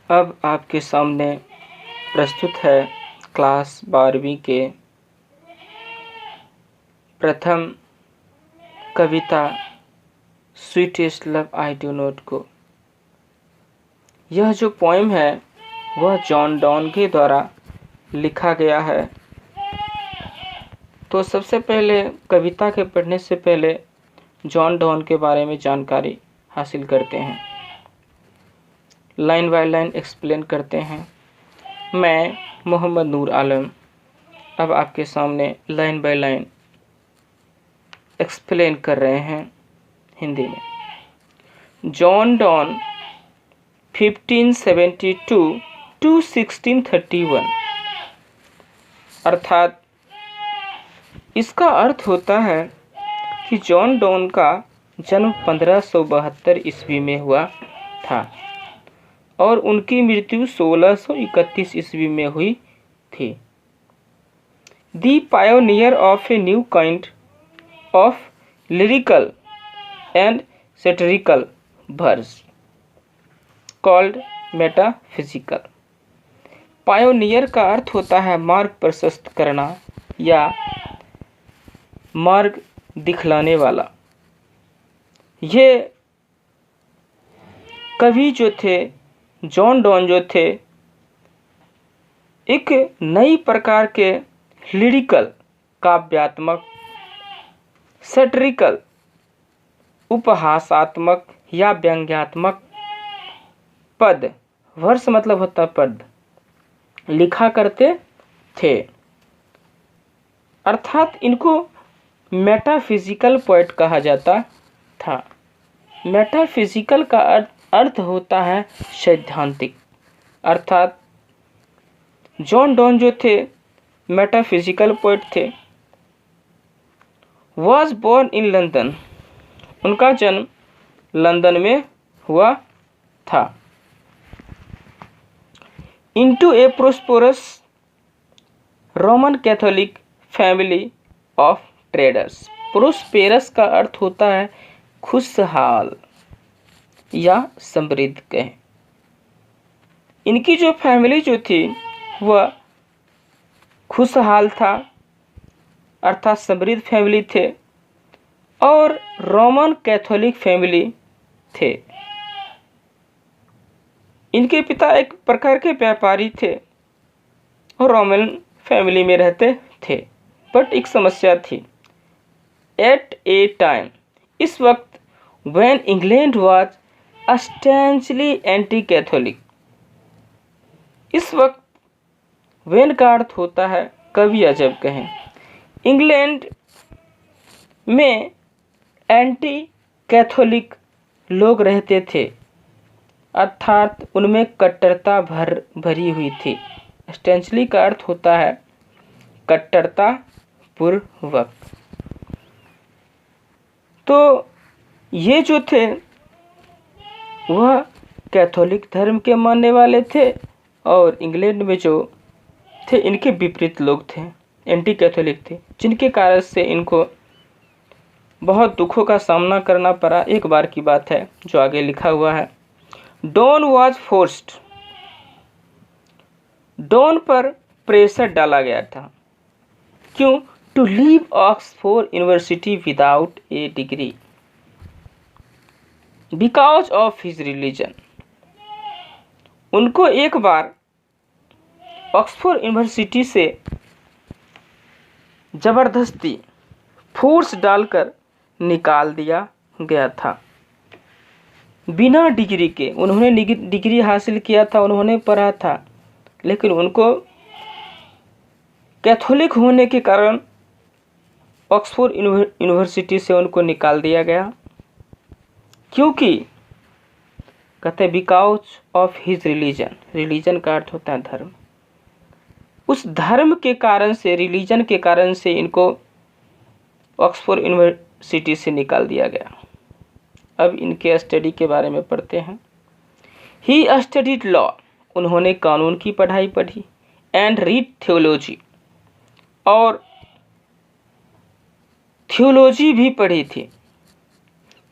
अब आपके सामने प्रस्तुत है क्लास 12वीं के प्रथम कविता sweetest love I do not को। यह जो पोएम है वह जॉन डॉन के द्वारा लिखा गया है। तो सबसे पहले कविता के पढ़ने से पहले जॉन डॉन के बारे में जानकारी हासिल करते हैं, लाइन बाय लाइन एक्सप्लेन करते हैं। मैं मोहम्मद नूर आलम अब आपके सामने लाइन बाय लाइन एक्सप्लेन कर रहे हैं हिंदी में। जॉन डॉन 1572 to 1631 अर्थात इसका अर्थ होता है कि जॉन डॉन का जन्म 1572 ईस्वी में हुआ था और उनकी मृत्यु 1631 ईस्वी में हुई थी। The pioneer of a new kind of lyrical and satirical verse called metaphysical. Pioneer का अर्थ होता है मार्ग प्रशस्त करना या मार्ग दिखलाने वाला। ये कवि जो थे, जॉन डॉन जो थे, एक नई प्रकार के लिरिकल काव्यात्मक, सेटरिकल उपहासात्मक या व्यंग्यात्मक पद, वर्ष मतलब होता पद, लिखा करते थे। अर्थात इनको मेटाफिजिकल पोएट कहा जाता था। मेटाफिजिकल का अर्थ होता है सैद्धांतिक। अर्थात जॉन डॉन जो थे मेटाफिजिकल पोएट थे। वॉज बोर्न इन लंदन, उनका जन्म लंदन में हुआ था। Into A prosperous Roman Catholic family of traders. Prosperous का अर्थ होता है खुशहाल या समृद्ध कहें। इनकी जो फैमिली जो थी वह खुशहाल था, अर्थात समृद्ध फैमिली थे और रोमन कैथोलिक फैमिली थे। इनके पिता एक प्रकार के व्यापारी थे और रोमन फैमिली में रहते थे। बट एक समस्या थी। एट ए टाइम, इस वक्त, when England was ostensibly anti Catholic. इस वक्त व्हेन का अर्थ होता है कभी या जब कहें। इंग्लैंड में एंटी कैथोलिक लोग रहते थे, अर्थात उनमें कट्टरता भरी हुई थी। अस्टेंशली का अर्थ होता है कट्टरता पूर्वक। तो ये जो थे वह कैथोलिक धर्म के मानने वाले थे और इंग्लैंड में जो थे इनके विपरीत लोग थे, एंटी कैथोलिक थे, जिनके कारण से इनको बहुत दुखों का सामना करना पड़ा। एक बार की बात है जो आगे लिखा हुआ है। डॉन वॉज फोर्स्ड, डॉन पर प्रेशर डाला गया था। क्यों? To leave Oxford University without a degree because of his religion. उनको एक बार ऑक्सफोर्ड यूनिवर्सिटी से जबरदस्ती फोर्स डालकर निकाल दिया गया था बिना डिग्री के। उन्होंने डिग्री हासिल किया था, उन्होंने पढ़ा था, लेकिन उनको कैथोलिक होने के कारण ऑक्सफोर्ड यूनिवर्सिटी से उनको निकाल दिया गया। क्योंकि कहते हैं because of his religion. Religion का अर्थ होता है धर्म। उस धर्म के कारण से, रिलीजन के कारण से इनको ऑक्सफोर्ड यूनिवर्सिटी से निकाल दिया गया। अब इनके स्टडी के बारे में पढ़ते हैं। ही स्टडीड लॉ, उन्होंने कानून की पढ़ाई पढ़ी। एंड रीड थियोलॉजी, और थियोलॉजी भी पढ़ी थी।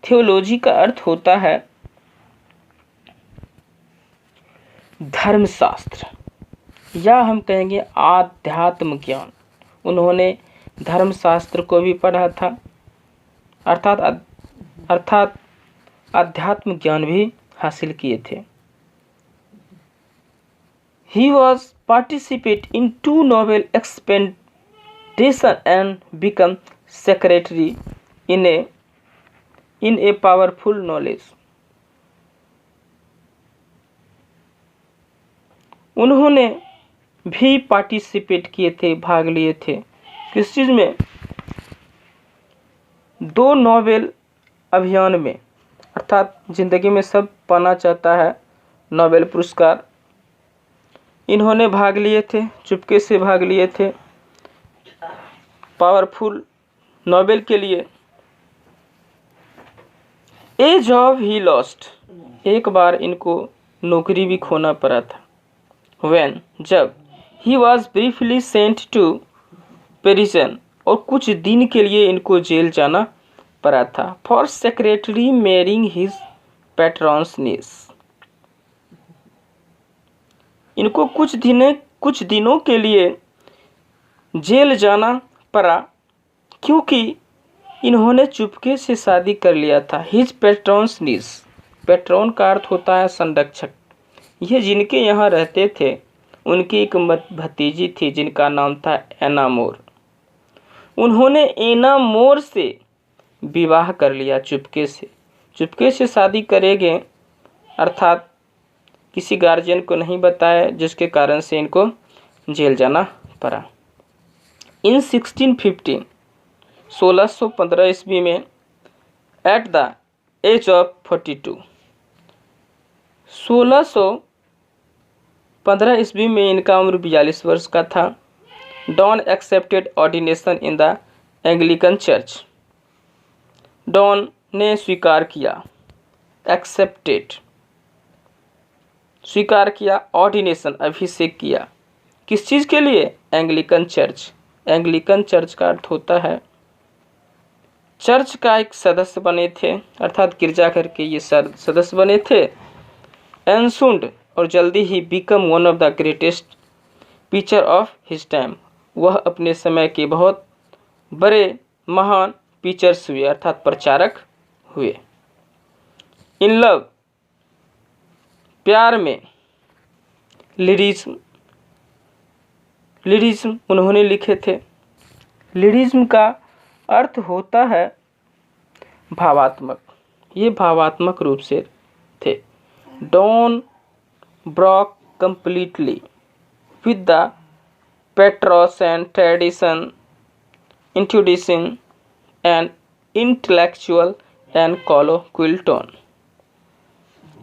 थियोलॉजी का अर्थ होता है धर्मशास्त्र या हम कहेंगे आध्यात्म ज्ञान। उन्होंने धर्मशास्त्र को भी पढ़ा था, अर्थात आध्यात्म ज्ञान भी हासिल किए थे। He was participate in 2 Nobel expedition and become secretary in a powerful knowledge। उन्होंने भी पार्टिसिपेट किए थे, भाग लिए थे किस चीज़ में? 2 नोबेल अभियान में, अर्थात जिंदगी में सब पाना चाहता है नोबेल पुरस्कार। इन्होंने भाग लिए थे, चुपके से भाग लिए थे पावरफुल नोबेल के लिए। ए जॉब ही लॉस्ट, एक बार इनको नौकरी भी खोना पड़ा था। व्हेन, जब, he was briefly sent to prison, और कुछ दिन के लिए इनको जेल जाना पड़ा था। For secretary marrying his patrons नीस, इनको कुछ दिनों के लिए जेल जाना पड़ा क्योंकि इन्होंने चुपके से शादी कर लिया था। हिज पैट्रॉन्स नीस, पैट्रॉन का अर्थ होता है संरक्षक। ये जिनके यहाँ रहते थे उनकी एक भतीजी थी जिनका नाम था एना मोर। उन्होंने एना मोर से विवाह कर लिया चुपके से शादी करेंगे, अर्थात किसी गार्जियन को नहीं बताया, जिसके कारण से इनको जेल जाना पड़ा। इन 1615 ईस्वी में एट द एज ऑफ 42, 1615 ईस्वी में इनका उम्र 42 वर्ष का था। Donne accepted ordination in the Anglican church, Donne ने स्वीकार किया, एक्सेप्टेड स्वीकार किया, ऑर्डिनेशन अभिषेक किया, किस चीज़ के लिए? Anglican church. एंग्लिकन चर्च का अर्थ होता है चर्च का एक सदस्य बने थे, अर्थात गिरजाघर के ये सदस्य बने थे। एनसुंड, और जल्दी he become one of the greatest pitcher of his time, वह अपने समय के बहुत बड़े महान पीचर्स हुए, अर्थात प्रचारक हुए। इन लव, प्यार में, लिरिज्म उन्होंने लिखे थे। लिरिज्म का अर्थ होता है भावात्मक, ये भावात्मक रूप से थे। Donne broke completely with the Petrarchan and tradition, introducing an intellectual and colloquial tone.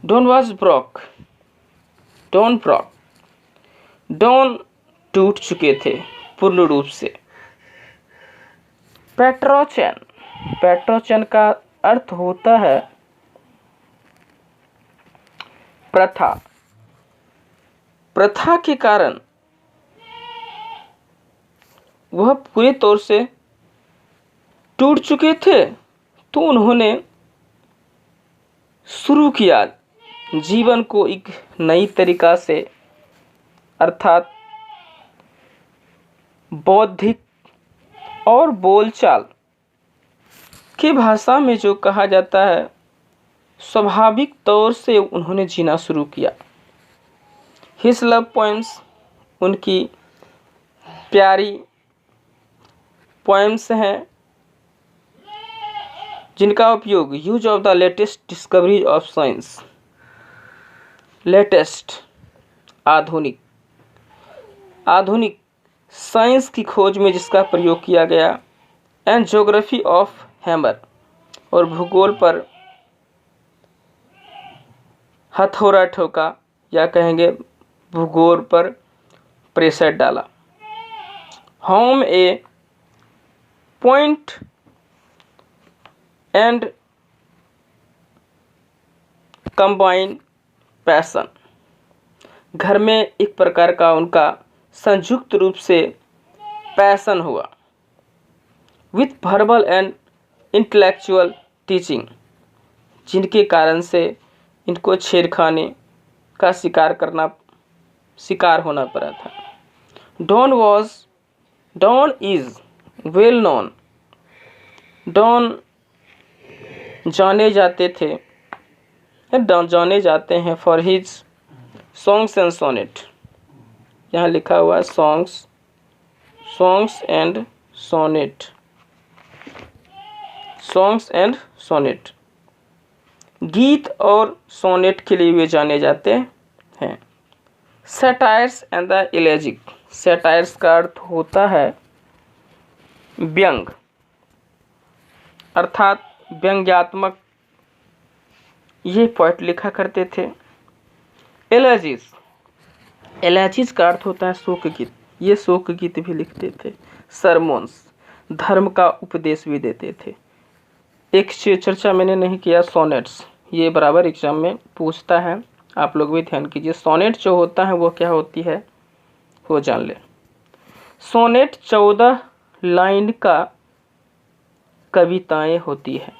Donne was broke, Donne टूट चुके थे पूर्ण रूप से। पेट्रोचन का अर्थ होता है प्रथा के कारण वह पूरे तौर से टूट चुके थे, तो उन्होंने शुरू किया जीवन को एक नई तरीका से, अर्थात बौद्धिक और बोलचाल की भाषा में जो कहा जाता है, स्वाभाविक तौर से उन्होंने जीना शुरू किया। हिज लव पोएम्स, उनकी प्यारी पोएम्स हैं जिनका उपयोग use of the latest discoveries of science, latest आधुनिक साइंस की खोज में जिसका प्रयोग किया गया, एंड ज्योग्राफी ऑफ हैमर, और भूगोल पर हथौड़ा ठोका, या कहेंगे भूगोल पर प्रेशर डाला। Home A point and combine passion, घर में एक प्रकार का उनका संयुक्त रूप से पैशन हुआ। With verbal and intellectual teaching, जिनके कारण से इनको छेड़खानी का शिकार करना शिकार होना पड़ा था। Donne is well known, Donne जाने जाते हैं for his songs and sonnet. यहाँ लिखा हुआ है सॉन्ग्स एंड सोनेट। गीत और सोनेट के लिए वे जाने जाते हैं। सैटायर्स एंड द इलेजिक, सैटायर्स का अर्थ होता है व्यंग, अर्थात व्यंग्यात्मक ये पोएट लिखा करते थे। एलेजीज का अर्थ होता है शोक गीत, ये शोक गीत भी लिखते थे। सरमोन्स, धर्म का उपदेश भी देते थे। एक चर्चा मैंने नहीं किया, सोनेट्स, ये बराबर एग्जाम में पूछता है, आप लोग भी ध्यान कीजिए। सोनेट जो होता है वो क्या होती है वो जान ले। सोनेट 14 लाइन का कविताएं होती है,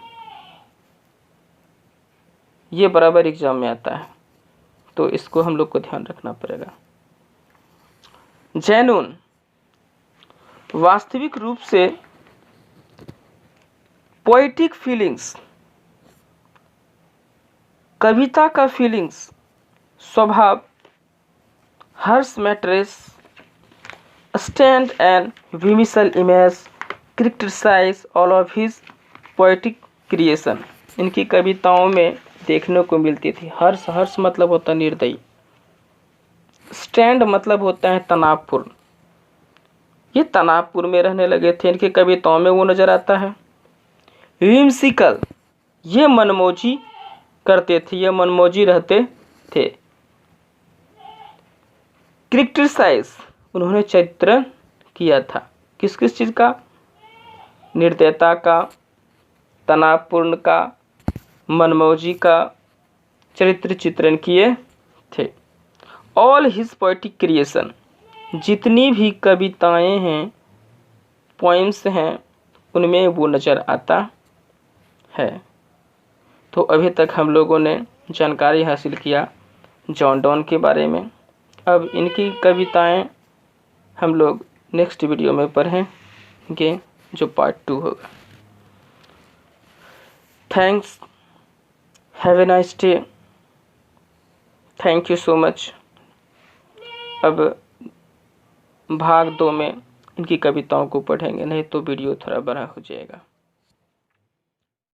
ये बराबर एग्जाम में आता है, तो इसको हम लोग को ध्यान रखना पड़ेगा। जेन्युइन, वास्तविक रूप से पोएटिक फीलिंग्स, कविता का फीलिंग्स, स्वभाव। Harsh metres, stand and whimsical image, criticise all of his poetic creation, इनकी कविताओं में देखने को मिलती थी। हर्ष मतलब होता है निर्दयी, स्टैंड मतलब होता है तनावपूर्ण, ये तनावपूर्ण में रहने लगे थे, इनकी कविताओं में वो नजर आता है। विम्सिकल, ये मनमौजी करते थे, ये मनमौजी रहते थे। क्रिटिसाइज, उन्होंने चित्रण किया था, किस किस चीज का, निर्दयता का, तनावपूर्ण का, मनमौजी का चरित्र चित्रण किए थे। ऑल हिज पोएटिक क्रिएशन, जितनी भी कविताएं हैं, पोइम्स हैं, उनमें वो नज़र आता है। तो अभी तक हम लोगों ने जानकारी हासिल किया जॉन डॉन के बारे में। अब इनकी कविताएं हम लोग नेक्स्ट वीडियो में पढ़ेंगे, जो पार्ट 2 होगा। Thanks, have a nice day, thank you so much. अब भाग 2 में इनकी कविताओं को पढ़ेंगे, नहीं तो वीडियो थोड़ा बड़ा हो जाएगा।